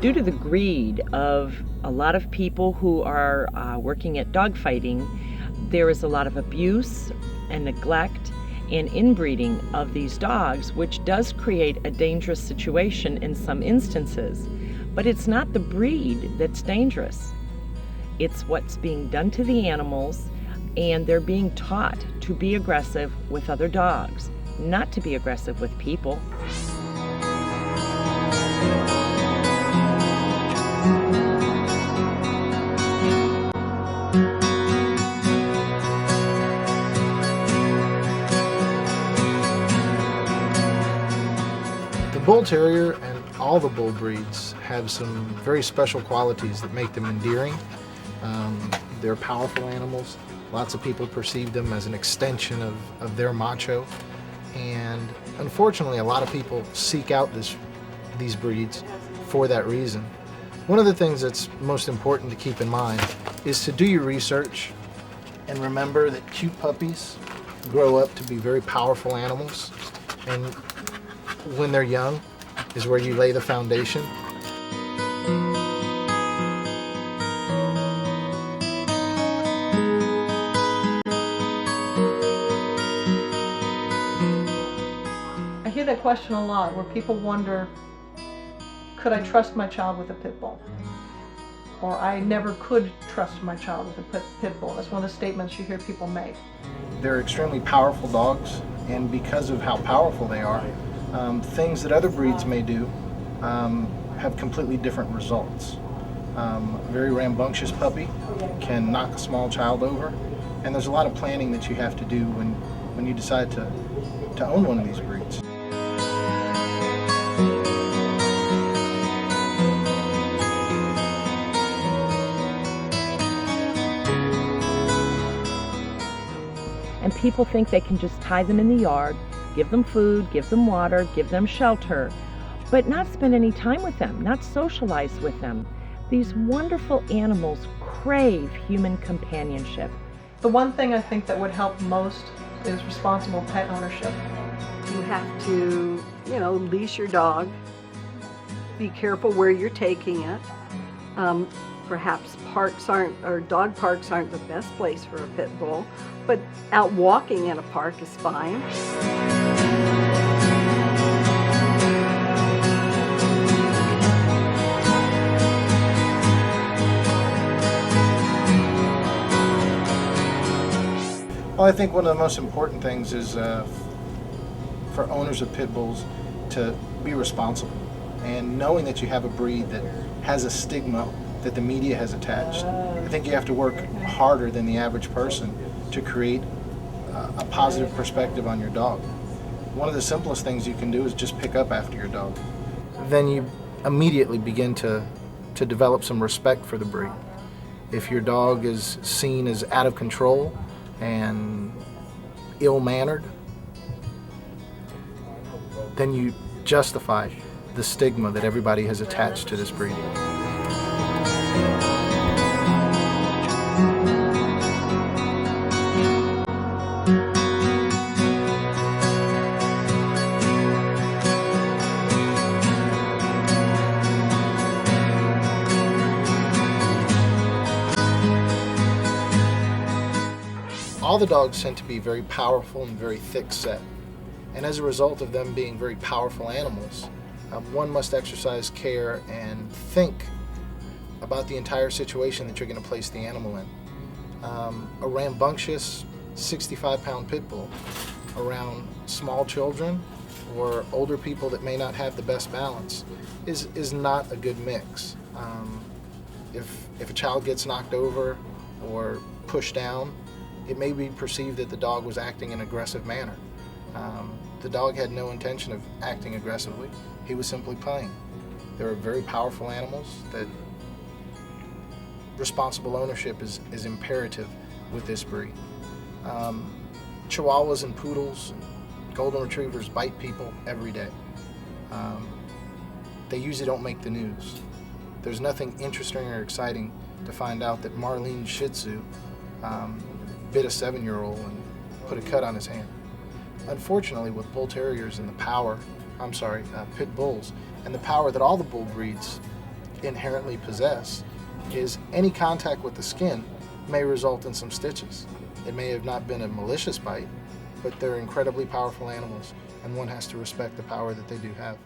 Due to the greed of a lot of people who are working at dogfighting, there is a lot of abuse and neglect and inbreeding of these dogs, which does create a dangerous situation in some instances. But it's not the breed that's dangerous. It's what's being done to the animals, and they're being taught to be aggressive with other dogs, not to be aggressive with people. The Bull Terrier and all the bull breeds have some very special qualities that make them endearing. They're powerful animals. Lots of people perceive them as an extension of their macho. And unfortunately, a lot of people seek out these breeds for that reason. One of the things that's most important to keep in mind is to do your research and remember that cute puppies grow up to be very powerful animals. And when they're young is where you lay the foundation. I hear that question a lot, where people wonder, could I trust my child with a pit bull? Or I never could trust my child with a pit bull. That's one of the statements you hear people make. They're extremely powerful dogs, and because of how powerful they are, things that other breeds may do have completely different results. A very rambunctious puppy can knock a small child over, and there's a lot of planning that you have to do when you decide to own one of these breeds. And people think they can just tie them in the yard, give them food, give them water, give them shelter, but not spend any time with them, not socialize with them. These wonderful animals crave human companionship. The one thing I think that would help most is responsible pet ownership. You have to, leash your dog. Be careful where you're taking it. Perhaps dog parks aren't the best place for a pit bull, but out walking in a park is fine. Well, I think one of the most important things is for owners of pit bulls to be responsible. And knowing that you have a breed that has a stigma that the media has attached, I think you have to work harder than the average person to create a positive perspective on your dog. One of the simplest things you can do is just pick up after your dog. Then you immediately begin to develop some respect for the breed. If your dog is seen as out of control and ill-mannered, then you justify the stigma that everybody has attached to this breed. All the dogs tend to be very powerful and very thick-set, and as a result of them being very powerful animals, one must exercise care and think about the entire situation that you're going to place the animal in. A rambunctious 65-pound pit bull around small children or older people that may not have the best balance is not a good mix. If a child gets knocked over or pushed down, it may be perceived that the dog was acting in an aggressive manner. The dog had no intention of acting aggressively. He was simply playing. They're very powerful animals that responsible ownership is imperative with this breed. Chihuahuas and poodles and golden retrievers bite people every day. They usually don't make the news. There's nothing interesting or exciting to find out that Marlene's Shih Tzu bit a 7-year-old and put a cut on his hand. Unfortunately, with bull terriers and pit bulls, and the power that all the bull breeds inherently possess is any contact with the skin may result in some stitches. It may have not been a malicious bite, but they're incredibly powerful animals, and one has to respect the power that they do have.